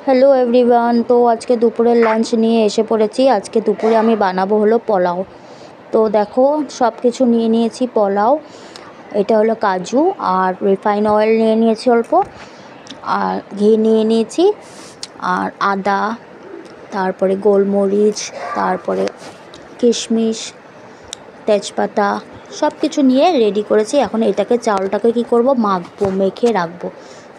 Hello everyone. তো আজকে দুপুরের লাঞ্চ নিয়ে এসে পড়েছি। আজকে দুপুরে আমি বানাবো হলো পোলাও। তো দেখো সব কিছু নিয়ে নিয়েছি। পোলাও, এটা হলো কাজু আর রিফাইন অয়েল নিয়ে নিয়েছি অল্প, আর ঘি নিয়ে নিয়েছি, আর আদা, তারপরে গোলমরিচ, তারপরে কিশমিশ, তেজপাতা, সব কিছু নিয়ে রেডি করেছি। এখন এটাকে চাউলটাকে কি করব, মাখবো, মেখে রাখবো।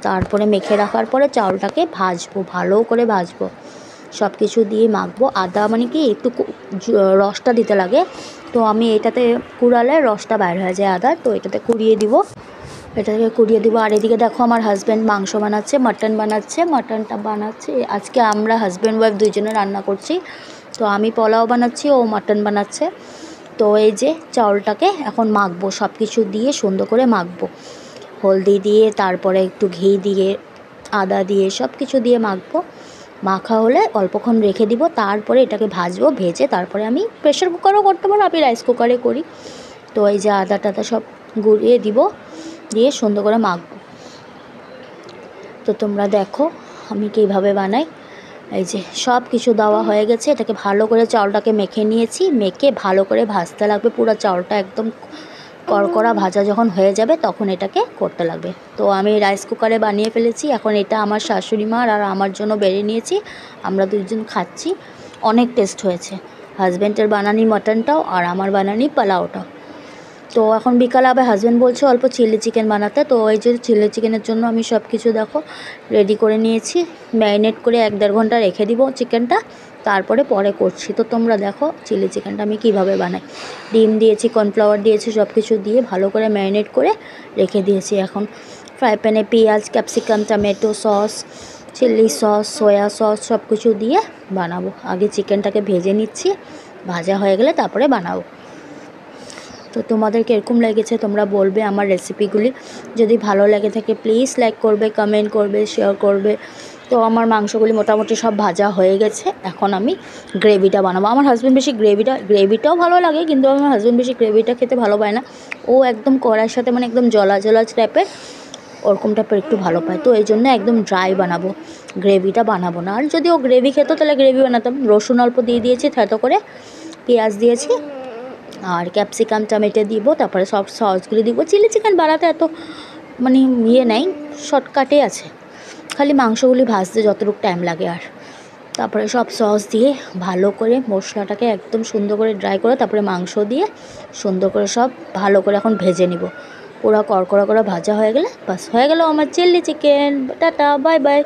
তারপরে মেখে রাখার পরে চাউলটাকে ভাজবো, ভালো করে ভাজবো, সব কিছু দিয়ে মাখবো। আদা মানে কি একটু রসটা দিতে লাগে, তো আমি এটাতে কুড়ালে রসটা বাইর হয়ে যায় আদার, তো এটাতে কুড়িয়ে দিব, এটাকে কুড়িয়ে দিব। আর এদিকে দেখো আমার হাজব্যান্ড মাংস বানাচ্ছে, মাটন বানাচ্ছে, মাটনটা বানাচ্ছে। আজকে আমরা হাজব্যান্ড ওয়াইফ দুইজনে রান্না করছি। তো আমি পোলাও বানাচ্ছি, ও মাটন বানাচ্ছে। তো এই যে চাউলটাকে এখন মাখবো, সব কিছু দিয়ে সুন্দর করে মাখবো, হলদি দিয়ে, তারপরে একটু ঘি দিয়ে, আদা দিয়ে, সব কিছু দিয়ে মাখবো। মাখা হলে অল্পক্ষণ রেখে দিব, তারপরে এটাকে ভাজবো। ভেজে তারপরে আমি প্রেশার কুকারও করতে পারো, আমি রাইস কুকারে করি। তো এই যে আদা টাদা সব গুঁড়িয়ে দিব, দিয়ে সুন্দর করে মাখবো। তো তোমরা দেখো আমি কীভাবে বানাই। এই যে সব কিছু দেওয়া হয়ে গেছে, এটাকে ভালো করে চাউলটাকে মেখে নিয়েছি। মেখে ভালো করে ভাজতে লাগবে, পুরো চাউলটা একদম কড়কড়া ভাজা যখন হয়ে যাবে তখন এটাকে করতে লাগবে। তো আমি রাইস কুকারে বানিয়ে ফেলেছি। এখন এটা আমার শাশুড়ি মার আর আমার জন্য বেড়ে নিয়েছি, আমরা দুইজন খাচ্ছি। অনেক টেস্ট হয়েছে, হাজব্যান্ডের বানানি মাটনটাও আর আমার বানানি পোলাওটাও। তো এখন বিকালে আবার হাজব্যান্ড বলছে অল্প চিলি চিকেন বানাতে। তো এই যে চিলি চিকেনের জন্য আমি সব কিছু দেখো রেডি করে নিয়েছি। ম্যারিনেট করে 1-1.5 ঘন্টা রেখে দিব চিকেনটা, তারপরে পরে করছি। তো তোমরা দেখো চিলি চিকেনটা আমি কিভাবে বানাই। ডিম দিয়েছি, কর্নফ্লাওয়ার দিয়েছি, সব কিছু দিয়ে ভালো করে ম্যারিনেট করে রেখে দিয়েছি। এখন ফ্রাই প্যানে পেঁয়াজ, capsicum, tomato sauce, chilli sauce, soya sauce সব কিছু দিয়ে বানাবো। আগে চিকেনটাকে ভেজে নিচ্ছি, ভাজা হয়ে গেলে তারপরে বানাবো। তো তোমাদের কীরকম লেগেছে তোমরা বলবে আমার রেসিপিগুলি। যদি ভালো লেগে থাকে প্লিজ লাইক করবে, কমেন্ট করবে, শেয়ার করবে। তো আমার মাংসগুলি মোটামুটি সব ভাজা হয়ে গেছে। এখন আমি গ্রেভিটা বানাবো। আমার হাজব্যান্ড বেশি গ্রেভিটাও ভালো লাগে, কিন্তু আমার হাজব্যান্ড বেশি গ্রেভিটা খেতে ভালো পায় না। ও একদম কড়াইয়ের সাথে মানে একদম জলা জলা টাইপের, ওরকম টাইপের একটু ভালো পায়। তো এই জন্য একদম ড্রাই বানাবো, গ্রেভিটা বানাবো না। আর যদি ও গ্রেভি খেত তাহলে গ্রেভি বানাতাম। রসুন অল্প দিয়ে দিয়েছি, থেতো করে পেঁয়াজ দিয়েছি, আর ক্যাপসিকাম, টমেটো দিব, তারপরে সব সসগুলি দিব। চিলি চিকেন বানাতে এত মানে নেই, শর্টকাটে আছে, খালি মাংসগুলি ভাজতে যতটুকু টাইম লাগে। আর তারপরে সব সস দিয়ে ভালো করে মশলাটাকে একদম সুন্দর করে ড্রাই করে, তারপরে মাংস দিয়ে সুন্দর করে সব ভালো করে এখন ভেজে নিব। পুরো কড়কড়া করে ভাজা হয়ে গেলে বাস হয়ে গেল আমার chilli chicken. Tata, bye by.